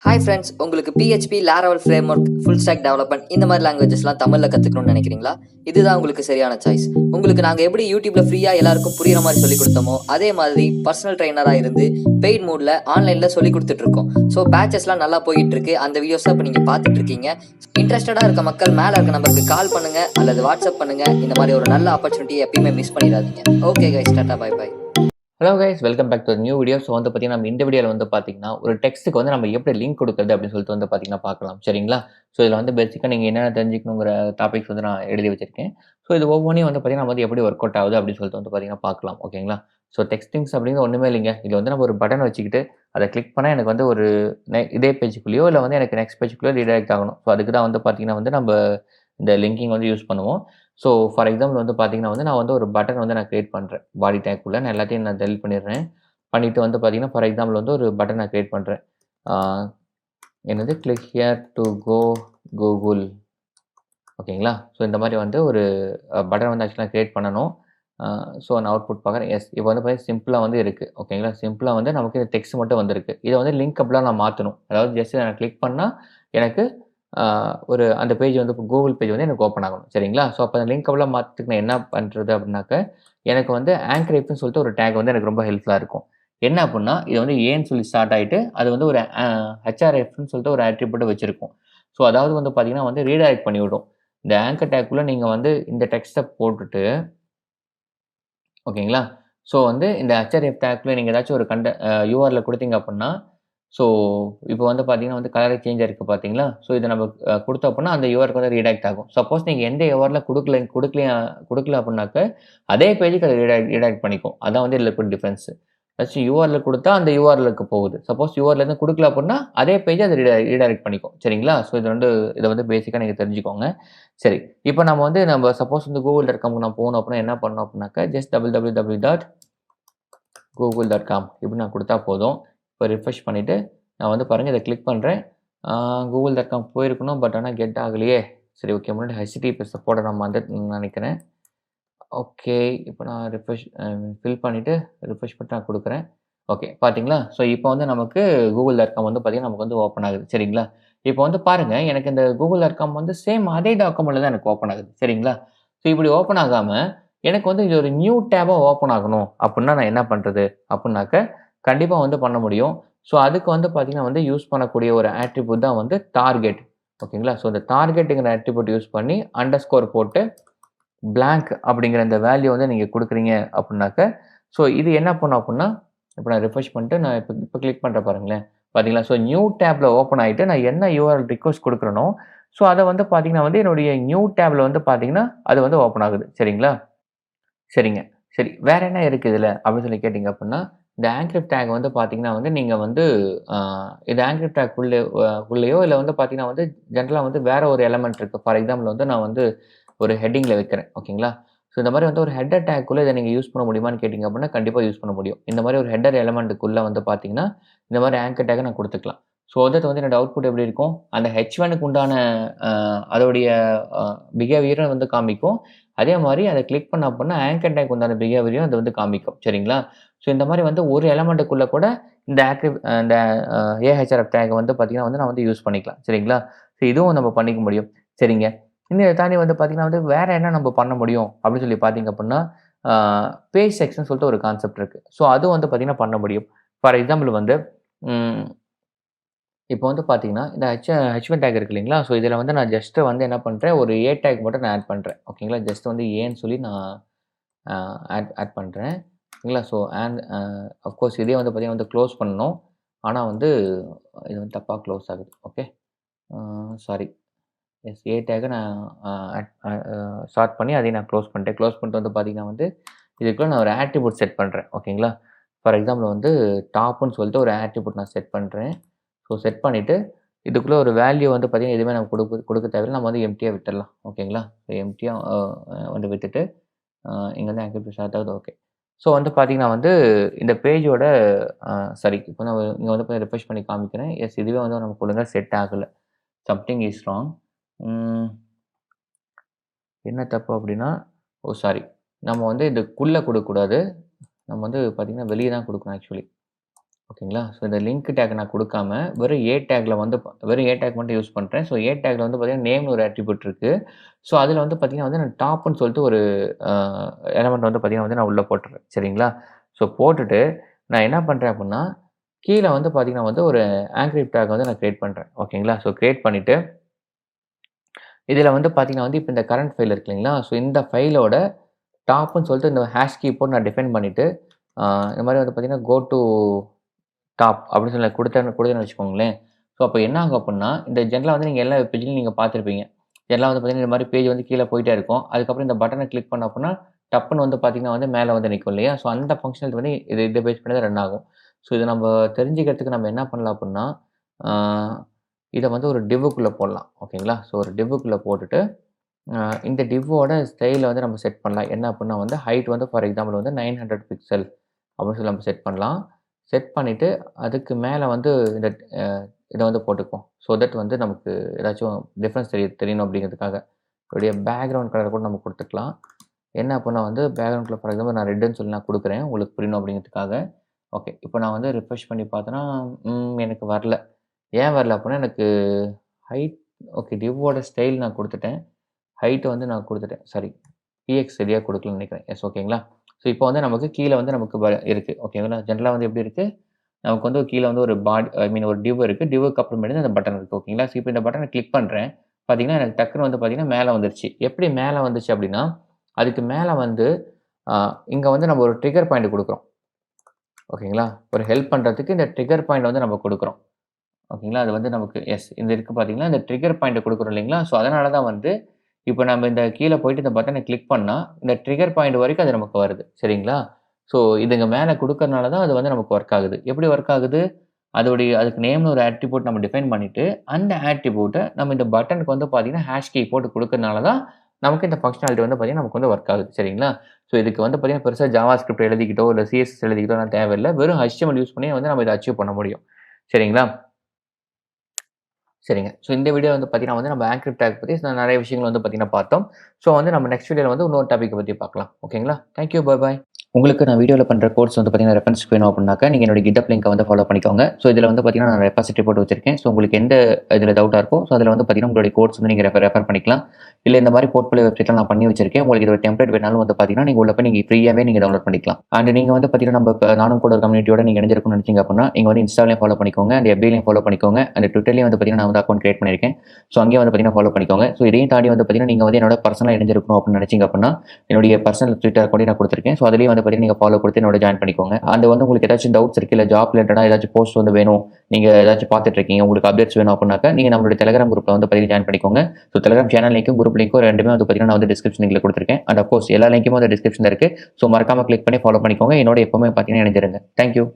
Hi friends, உங்களுக்கு PHP, Laravel framework, full stock development இந்த மாதிரி லாங்குவேஜஸ்லாம் தமிழில் கற்றுக்கணும்னு நினைக்கிறீங்களா? இதுதான் உங்களுக்கு சரியான சாய்ஸ். உங்களுக்கு நாங்கள் எப்படி யூடியூப்பில் ஃப்ரீயாக எல்லாருக்கும் புரியுற மாதிரி சொல்லிக் கொடுத்தோமோ அதே மாதிரி பர்சனல் ட்ரைனராக இருந்து பெய்ட் மூடில் ஆன்லைனில் சொல்லிக் கொடுத்துட்ருக்கோம். ஸோ பேச்சஸ்லாம் நல்லா போயிட்டு இருக்கு. அந்த வீடியோஸை இப்போ நீங்கள் பார்த்துட்டு இருக்கீங்க. இன்ட்ரெஸ்டடாக இருக்க மக்கள் மேலே இருக்க நம்பருக்கு கால் பண்ணுங்கள் அல்லது வாட்ஸ்அப் பண்ணுங்கள். இந்த மாதிரி ஒரு நல்ல ஆப்பர்ச்சுனிட்டி எப்பயுமே மிஸ் பண்ணிடாதீங்க. ஓகே கைஸ், டாடா, bye bye. Hello guys, welcome back to new video. So வந்து பார்த்தீங்கன்னா நம்ம இந்த வீடியோவில் வந்து பார்த்தீங்கன்னா ஒரு டெக்ஸ்ட்டுக்கு வந்து நம்ம எப்படி லிங்க் கொடுக்குறது அப்படின்னு சொல்லிட்டு வந்து பார்த்தீங்கன்னா பார்க்கலாம், சரிங்களா? ஸோ இதில் வந்து பேசிக்காக நீங்கள் என்னென்ன தெரிஞ்சுக்கணுங்கிற டாபிக்ஸ் வந்து நான் எழுதி வச்சிருக்கேன். ஸோ இது ஒவ்வொன்றையும் வந்து பார்த்தீங்கன்னா நம்ம வந்து எப்படி ஒர்க் அவுட் ஆகுது அப்படின்னு சொல்லிட்டு வந்து பார்த்தீங்கன்னா பார்க்கலாம், ஓகேங்களா? ஸோ டெக்ஸ்டிங்ஸ் அப்படிங்கிறது ஒன்றுமே இல்லைங்க. இதில் வந்து நம்ம ஒரு பட்டன் வச்சுக்கிட்டு அதை கிளிக் பண்ணால் எனக்கு வந்து ஒரு இதே பேஜுக்குள்ளேயோ இல்லை வந்து எனக்கு நெக்ஸ்ட் பேஜுக்குள்ளேயோ ரீடைரக்ட் ஆகணும். ஸோ அதுக்கு தான் வந்து பார்த்தீங்கன்னா வந்து நம்ம இந்த லிங்கிங் வந்து யூஸ் பண்ணுவோம். ஸோ ஃபார் எக்ஸாம்பிள் வந்து பார்த்தீங்கன்னா வந்து நான் வந்து ஒரு பட்டன் வந்து நான் கிரியேட் பண்ணுறேன். பாடி டேக்குள்ளே நான் எல்லாத்தையும் நான் டெலிட் பண்ணிடுறேன். பண்ணிவிட்டு வந்து பார்த்தீங்கன்னா ஃபார் எக்ஸாம்பிள் வந்து ஒரு பட்டன் நான் கிரியேட் பண்ணுறேன். என்னது click here to go Google, ஓகேங்களா? ஸோ இந்த மாதிரி வந்து ஒரு பட்டன் வந்து ஆக்சுவலாக கிரியேட் பண்ணணும். ஸோ நான் அவுட்புட் பார்க்குறேன். எஸ், இப்போ வந்து பார்த்தீங்கன்னா சிம்பிளாக வந்து இருக்குது, ஓகேங்களா? சிம்பிளாக வந்து நமக்கு இந்த டெக்ஸ்ட் மட்டும் வந்திருக்கு. இதை வந்து லிங்க் அப்படிலாம் நான் மாற்றணும். அதாவது ஜஸ்ட் நான் கிளிக் பண்ணால் எனக்கு ஒரு அந்த பேஜ் வந்து இப்போ கூகுள் பேஜ் வந்து எனக்கு ஓப்பன் ஆகணும், சரிங்களா? ஸோ அப்போ அந்த லிங்க் அப்படிலாம் மாற்றத்துக்கு நான் என்ன பண்ணுறது அப்படின்னாக்க, எனக்கு வந்து ஆங்கர் எஃப்னு சொல்லிட்டு ஒரு டேக் வந்து எனக்கு ரொம்ப ஹெல்ப்ஃபுல்லாக இருக்கும். என்ன அப்புட்னா, இது வந்து ஏன்னு சொல்லி ஸ்டார்ட் ஆயிட்டு, அது வந்து ஒரு ஹெச்ஆர்எஃப்னு சொல்லிட்டு ஒரு ஆட்ரிபியூட் வச்சிருக்கும். ஸோ அதாவது வந்து பார்த்தீங்கன்னா வந்து ரீடைரக்ட் பண்ணிவிடும். இந்த ஆங்கர் டேக்குள்ள நீங்க வந்து இந்த டெக்ஸ்ட்ட போட்டுட்டு, ஓகேங்களா? ஸோ வந்து இந்த ஹெச்ஆர்எஃப் டேக்குள்ள நீங்க ஏதாச்சும் ஒரு URL குடுத்தீங்க அப்புட்னா, ஸோ இப்போ வந்து பார்த்தீங்கன்னா வந்து கலரே சேஞ்ச் ஆயிருக்கு பார்த்தீங்களா? ஸோ இத நம்ம குடுத்தோம் அப்புட்னா அந்த URLக்கு வந்து ரீடைரக்ட் ஆகும். சப்போஸ் நீங்க எந்த URL குடுக்கல அப்புட்னாக்க, அதே பேஜுக்கு அது ரீடைரக்ட் பண்ணிக்கும். அதான் வந்து இதுல இருக்கிற டிஃபரன்ஸ். ஏதாச்சும் URL குடுத்தா அந்த URLக்கு போகுது. சப்போஸ் URL எதுவும் குடுக்கல அப்புட்னா, அதே பேஜ அது ரீடைரக்ட் பண்ணிக்கும். சரிங்களா? ஸோ இத வந்து பேசிக்கா நீங்க தெரிஞ்சுக்கோங்க. சரி. இப்ப நம்ம சப்போஸ் வந்து google.comக்கு நான் போணும் அப்புட்னா என்ன பண்ணணும் அப்புட்னாக்க, ஜஸ்ட் www.google.com இப்படி நான் குடுத்தா போதும். இப்ப ரிஃப்ரெஷ் பண்ணிட்டு, நான் வந்து பாருங்க இத கிளிக் பண்றேன். google.com போயிருக்கணும். பட் ஆனா கெட் ஆகலையே! சரி, ஓகே. முன்னாடி HTTPS போட நான் மறந்துட்டேன்னு நெனைக்கிறேன். ஓகே. இப்ப நான் ஃபில் பண்ணிட்டு ரிஃப்ரெஷ் பண்ணிட்டு நான் குடுக்குறேன். ஓகே. பார்த்தீங்களா? ஸோ இப்போ வந்து நமக்கு google.com வந்து பார்த்தீங்கன்னா, நமக்கு வந்து ஓப்பன் ஆகுது. சரிங்களா? இப்போ வந்து பாருங்க, எனக்கு இந்த google.com வந்து சேம் அதே டாக்குமெண்ட்ல தான் எனக்கு ஓப்பன் ஆகுது. சரிங்களா? ஸோ இப்படி ஓப்பன் ஆகாம, எனக்கு வந்து இது ஒரு நியூ டேபா ஓப்பன் ஆகணும் அப்புட்னா நான் என்ன பண்றது? அப்புட்னாக்க, கண்டிப்பா வந்து பண்ண முடியும். ஸோ அதுக்கு வந்து பார்த்தீங்கன்னா வந்து யூஸ் பண்ணக்கூடிய ஒரு ஆட்ரிபியூட் தான் வந்து டார்கெட். ஓகேங்களா? ஸோ இந்த டார்கெட்ங்கிற ஆட்ரிபியூட் யூஸ் பண்ணி அண்டர்ஸ்கோர் போட்டு பிளாங்க் அப்படிங்கிற இந்த வேல்யூ வந்து நீங்க குடுக்குறீங்க அப்புட்னாக்க, ஸோ இது என்ன பண்ணும் அப்புட்னா, இப்ப நான் ரிஃப்ரெஷ் பண்ணிட்டு நான் இப்ப கிளிக் பண்றேன் பாருங்களேன். பார்த்தீங்களா? ஸோ நியூ டேப்ல ஓப்பன் ஆயிட்டு நான் என்ன URL ரிக்வெஸ்ட் குடுக்குறேனோ, ஸோ அத வந்து பார்த்தீங்கன்னா வந்து என்னுடைய நியூ டேப்ல வந்து பார்த்தீங்கன்னா, அது வந்து ஓப்பன் ஆகுது. சரிங்களா? சரிங்க. சரி. வேற என்ன இருக்கு இதுல? அப்படின்னு சொல்லி கேட்டீங்க அப்புட்னா, இந்த ஆங்க்ரிப்ட் டேக் வந்து பார்த்தீங்கன்னா வந்து நீங்க வந்து அ இந்த ஆங்க்ரிப்ட் டேக் உள்ளேயோ இல்ல வந்து பார்த்தீங்கன்னா வந்து ஜெனரலா வந்து வேற ஒரு எலிமெண்ட் இருக்கு. ஃபார் எக்ஸாம்பிள் வந்து நான் வந்து ஒரு ஹெட்டிங்ல வைக்கிறேன். ஓகேங்களா? ஸோ இந்த மாரி வந்து ஒரு ஹெட்டர் டேக்குள்ள இத நீங்க யூஸ் பண்ண முடியுமான்னு கேட்டீங்க அப்புட்னா, கண்டிப்பா யூஸ் பண்ண முடியும். இந்த மாரி ஒரு ஹெட்டர் எலிமெண்ட்டுக்குள்ள வந்து பார்த்தீங்கன்னா, இந்த மாரி ஆங்கர் டேக்க நான் குடுத்துக்கலாம். ஸோ தட் வந்து என்னோட அவுட்புட் எப்படி இருக்கும்? அந்த H1க்கு உண்டான அ அதோடைய அ பிஹேவியரும் வந்து காமிக்கும். அதே மாரி அத கிளிக் பண்ண அப்புட்னா ஆங்கர் டேக் உண்டான பிஹேவியரையும் அது வந்து காமிக்கும். சரிங்களா? ஸோ இந்த மாரி வந்து ஒரு எலிமெண்ட்டுக்குள்ள கூட இந்த இந்த AHRF டேக் வந்து பார்த்தீங்கன்னா வந்து நான் வந்து யூஸ் பண்ணிக்கலாம். சரிங்களா? ஸோ இதுவும் நம்ம பண்ணிக்க முடியும். சரிங்க. இன்னும் இத தாண்டி வந்து பார்த்தீங்கன்னா வந்து வேற என்ன நம்ம பண்ண முடியும் அப்படின்னு சொல்லி பார்த்தீங்க அப்புட்னா, ஆ பேஜ் செக்ஷன் சொல்லிட்டு ஒரு கான்செப்ட் இருக்கு. ஸோ அதுவும் வந்து பார்த்தீங்கன்னா பண்ண முடியும். ஃபார் எக்ஸாம்பிள் வந்து ம் இப்போ வந்து பார்த்தீங்கன்னா, இந்த H1 டேக் இருக்கு இல்லைங்களா? ஸோ இதில வந்து நான் ஜஸ்ட் வந்து என்ன பண்றேன், ஒரு டேக் மட்டும் நான் ஆட் பண்றேன். ஓகேங்களா? ஜஸ்ட் வந்து ஏன்னு சொல்லி நான் அ ஆட் ஆட் பண்றேன். ஓகேங்களா? ஸோ அஃப்கோர்ஸ் இதே வந்து பார்த்தீங்கன்னா வந்து க்ளோஸ் பண்ணணும். ஆனா வந்து இது வந்து தப்பா க்ளோஸ் ஆகுது. ஓகே. சாரி. எஸ், டேக்க நான் அ ஆட் அ அ ஷார்ட் பண்ணி அதையும் நான் க்ளோஸ் பண்ணிட்டேன். க்ளோஸ் பண்ணிட்டு வந்து பார்த்தீங்கன்னா வந்து, இதுக்குள்ள நான் ஒரு ஆட்ரிபியூட் செட் பண்றேன். ஓகேங்களா? ஃபார் எக்ஸாம்பிள் வந்து டாப்ன்னு சொல்லிட்டு ஒரு ஆட்ரிபியூட் நான் செட் பண்றேன். ஸோ செட் பண்ணிட்டு, இதுக்குள்ள ஒரு வேல்யூ வந்து பார்த்தீங்கன்னா, எதுவுமே நம்ம குடுக்க தேவையில்ல. நம்ம வந்து எம்ப்டியா விட்டுறலாம். ஓகேங்களா? எம்ப்டியா வந்து விட்டுட்டு, இங்க வந்து ஆக்டிவிட்டி ஸ்டார்ட் ஆகுது. ஓகே. ஸோ வந்து பார்த்தீங்கன்னா வந்து, இந்த பேஜோட அ சாரி, இப்போ நான் இங்க வந்து ரிஃப்ரெஷ் பண்ணி காமிக்கிறேன். எஸ், இதுவே வந்து நமக்கு ஒழுங்கா செட் ஆகல. Something is wrong. ம். என்ன தப்பு அப்டின்னா, சாரி. நம்ம வந்து இதுக்குள்ள குடுக்கக்கூடாது. நம்ம வந்து பார்த்தீங்கன்னா, வெளிய தான் குடுக்கணும் ஆக்சுவலி. ஓகேங்களா? ஸோ இந்த லிங்க் டேக் நான் குடுக்காம, வெறும் ஏ டேக்ல வந்து வெறும் ஏ டேக் மட்டும் யூஸ் பண்றேன். ஸோ ஏ டேக்ல வந்து பார்த்தீங்கன்னா, நேம்னு ஒரு அட்ரிபியூட் இருக்கு. ஸோ அதில வந்து பார்த்தீங்கன்னா வந்து நான் டாப்ன்னு சொல்லிட்டு ஒரு அ எலமெண்ட் வந்து பார்த்தீங்கன்னா வந்து நான் உள்ள போட்டுறேன். சரிங்களா? ஸோ போட்டுட்டு நான் என்ன பண்றேன் அப்புட்ன்னா, கீழ வந்து பார்த்தீங்கன்னா வந்து ஒரு ஆங்க்ரிப் டேக் வந்து நான் கிரியேட் பண்றேன். ஓகேங்களா? ஸோ கிரியேட் பண்ணிட்டு, இதில வந்து பார்த்தீங்கன்னா வந்து இப்ப இந்த கரண்ட் ஃபைல் இருக்கு இல்லைங்களா? ஸோ இந்த ஃபைலோட டாப்ன்னு சொல்லிட்டு இந்த ஹேஷ் கீ போட்டு நான் டிஃபைன் பண்ணிட்டு, இந்த மாரி வந்து பார்த்தீங்கன்னா, கோ டூ டாப் அப்படின்னு சொல்லி குடுத்தேன்னு வச்சுக்கோங்களேன். ஸோ அப்ப என்ன ஆகும் அப்புட்ன்னா, இந்த ஜெனரலா வந்து நீங்க எல்லா வெப் பேஜ்லயும் நீங்க பார்த்திருப்பீங்க. ஜெனரலா வந்து பார்த்தீங்கன்னா, இந்த மாரி பேஜ் வந்து கீழ போயிட்டே இருக்கும். அதுக்கப்புறம் இந்த பட்டன கிளிக் பண்ணோம் அப்புட்ன்னா, டப்புன்னு வந்து பார்த்தீங்கன்னா வந்து மேல வந்து நிக்கும் இல்லையா? ஸோ அந்த ஃபங்ஷனாலிட்டி வந்து இத பேஸ் பண்ணி தான் ரன் ஆகும். ஸோ இத நம்ப தெரிஞ்சுக்கிறதுக்கு நம்ம என்ன பண்ணலாம் அப்புட்ன்னா, ஆ இத வந்து ஒரு டிவ்வுக்குள்ள போடலாம். ஓகேங்களா? ஸோ ஒரு டிவ்வுக்குள்ள போட்டுட்டு, அ இந்த டிவ்வோட ஸ்டைல வந்து நம்ம செட் பண்ணலாம். என்ன அப்புட்ன்னா வந்து ஹைட் வந்து ஃபார் எக்ஸாம்பிள் வந்து 900 பிக்சல் அப்படின்னு சொல்லி நம்ம செட் பண்ணலாம். செட் பண்ணிட்டு, அதுக்கு மேல வந்து இந்த அ இத வந்து போட்டுக்குவோம். ஸோ தட் வந்து நமக்கு ஏதாச்சும் டிஃபரன்ஸ் தெரியணும் அப்படிங்கிறதுக்காக. இதோடைய பேக்கிரவுண்ட் கலர் கூட நம்ம குடுத்துக்கலாம். என்ன அப்புட்ன்னா வந்து பேக்கிரவுண்ட் கலர் ஃபார் எக்ஸாம்பிள் நான் ரெட்டுன்னு சொல்லி நான் குடுக்குறேன். உங்களுக்கு புரியணும் அப்படிங்கிறதுக்காக. ஓகே. இப்போ நான் வந்து ரிஃப்ரெஷ் பண்ணி பார்த்தேன்னா, எனக்கு வரல. ஏன் வரல அப்புட்ன்னா எனக்கு ஹைட் ஓகே டிவ்வோட ஸ்டைல் நான் குடுத்துட்டேன். ஹைட் வந்து நான் குடுத்துட்டேன். சாரி. பிஎக்ஸ் சரியா குடுக்கலன்னு நெனைக்கிறேன். எஸ் ஓகேங்களா? ஸோ இப்போ வந்து நமக்கு கீழ வந்து நமக்கு இருக்கு. ஓகேங்களா? ஜெனரலா வந்து எப்படி இருக்கு? நமக்கு வந்து கீழ வந்து ஒரு ஐ மீன் ஒரு டிவ் இருக்கு. டிவ்வுக்கு அப்புறமேட்டு அந்த பட்டன் இருக்கு. ஓகேங்களா? ஸோ இப்போ இந்த பட்டன கிளிக் பண்றேன். பார்த்தீங்கன்னா, எனக்கு டக்குனு வந்து பார்த்தீங்கன்னா, மேல வந்துருச்சு. எப்படி மேல வந்துச்சு அப்படின்னா, அதுக்கு மேல வந்து அ இங்க வந்து நம்ம ஒரு ட்ரிக்கர் பாயிண்ட் குடுக்குறோம். ஓகேங்களா? ஒரு ஹெல்ப் பண்றதுக்கு இந்த ட்ரிக்கர் பாயிண்ட் வந்து நம்ம குடுக்குறோம். ஓகேங்களா? அது வந்து நமக்கு இந்த இருக்கு பார்த்தீங்களா? இந்த ட்ரிக்கர் பாயிண்ட்ட குடுக்குறோம் இல்லைங்களா? ஸோ அதனால தான் வந்து இப்ப நம்ம இந்த கீழ போயிட்டு இந்த பட்டன கிளிக் பண்ணா, இந்த ட்ரிக்கர் பாயிண்ட் வரைக்கும் அது நமக்கு வருது. சரிங்களா? ஸோ இதுங்க மேல குடுக்கறனால தான் அது வந்து நமக்கு வொர்க் ஆகுது. எப்படி வொர்க் ஆகுது? அதுக்கு நேம்னு ஒரு ஆட்ரிபியூட் நம்ம டிஃபைன் பண்ணிட்டு, அந்த ஆட்ரிபியூட்ட நம்ம இந்த பட்டனுக்கு வந்து பார்த்தீங்கன்னா, ஹேஷ் கீ போட்டு குடுக்கறனால தான், நமக்கு இந்த ஃபங்ஷனாலிட்டி வந்து பார்த்தீங்கன்னா, நமக்கு வந்து வொர்க் ஆகுது. சரிங்களா? ஸோ இதுக்கு வந்து பார்த்தீங்கன்னா, பெருசா ஜாவா ஸ்கிரிப்ட் எழுதிக்கிட்டோ, இல்ல சிஎஸ்எஸ் எழுதிக்கிட்டோலாம் தேவையில்ல. வெறும் HTML யூஸ் பண்ணியே வந்து நம்ம இத அச்சீவ் பண்ண முடியும். சரிங்களா? சரிங்க. ஸோ இந்த வீடியோ வந்து பார்த்தீங்கன்னா வந்து நம்ம ஆங்க்ரிப் டேக் பத்தி நெறைய விஷயங்கள் வந்து பார்த்தீங்கன்னா பார்த்தோம். ஸோ வந்து நம்ம நெக்ஸ்ட் வீடியோல வந்து இன்னொரு டாபிக்க பத்தி பார்க்கலாம். ஓகேங்களா? Thank you. Bye bye. உங்களுக்கு நான் வீடியோல பண்ற கோட்ஸ் வந்து பார்த்தீங்கன்னா ரெஃபரன்ஸ்க்கு வேணும் அப்படின்னாக்கா, நீங்க என்னோட GitHub லிங்க்க வந்து ஃபாலோ பண்ணிக்கோங்க. ஸோ இதுல வந்து பார்த்தீங்கன்னா நான் ரெபாசிட்டரி போட்டு வச்சிருக்கேன். ஸோ உங்களுக்கு எந்த இதுல டவுட்டா இருக்கோ, ஸோ அதுல வந்து பார்த்தீங்கன்னா உங்களுடைய கோட்ஸ் வந்து நீங்க ரெஃபர் பண்ணிக்கலாம். இல்ல இந்த மாரி போர்ட்ஃபோலியோ வெப்சைட்லாம் நான் பண்ணி வச்சிருக்கேன். உங்களுக்கு இது ஒரு டெம்ப்ளேட் வேணாலும் வந்து பார்த்தீங்கன்னா, நீங்க உள்ள போய் நீங்க ஃப்ரீயாவே நீங்க டவுன்லோட் பண்ணிக்கலாம். அண்ட் நீங்க வந்து பார்த்தீங்கன்னா, நம்ம இப்ப நானும் கூட ஒரு கம்யூனிட்டியோட நீங்க இணைஞ்சிருக்கணும்னு நினைச்சீங்க அப்படின்னா, நீங்க வந்து இன்ஸ்டாலயும் ஃபாலோ பண்ணிக்கோங்க. அண்ட் FBலயும் ஃபாலோ பண்ணிக்கோங்க. அண்ட் ட்விட்டர்லயும் வந்து பார்த்தீங்கன்னா, நான் வந்து அக்கவுண்ட் கிரியேட் பண்ணியிருக்கேன். ஸோ அங்கேயும் வந்து பார்த்தீங்கன்னா ஃபாலோ பண்ணிக்கோங்க. ஸோ இதையும் தாண்டி வந்து பார்த்தீங்கன்னா, நீங்க வந்து என்னோட பர்சனலா இணைஞ்சிருக்கணும் அப்படின்னு நினைச்சீங்க அப்படின்னா, என்னுடைய பர்சனல் ட்விட்டர் அக்கவுண்டையும் நான் குடுத்திருக்கேன். ஸோ அதிலயும் வந்து பார்த்தீங்கன்னா, நீங்க ஃபாலோ குடுத்து என்னோட ஜாயின் பண்ணிக்கோங்க. அண்ட் வந்து உங்களுக்கு ஏதாச்சும் டவுட்ஸ் இருக்கு, இல்ல ஜாப் ரிலேட்டடா ஏதாச்சும் போஸ்ட் வந்து வேணும், நீங்க ஏதாச்சும் பார்த்துட்டு இருக்கீங்க, உங்களுக்கு அப்டேட்ஸ் வேணும் அப்படின்னாக்கா, நீங்க நம்மளுடைய டெலிகிராம் குரூப்ல வந்து பார்த்தீங்கன்னா ஜாயின் பண்ணிக்கோங்க. ஸோ டெலிகிராம் சேனல் லிங்க்கும், குரூப் லிங்க்கும் 2மே வந்து பார்த்தீங்கன்னா, நான் வந்து டிஸ்கிரிப்ஷன் லிங்க்ல குடுத்திருக்கேன். அண்ட் அஃப் கோர்ஸ் எல்லா லிங்க்குமே வந்து டிஸ்கிரிப்ஷன்ல இருக்கு. ஸோ மறக்காம கிளிக் பண்ணி ஃபாலோ பண்ணிக்கோங்க. என்னோட எப்பவுமே பார்த்தீங்கன்னா இணைஞ்சிருங்க. Thank you.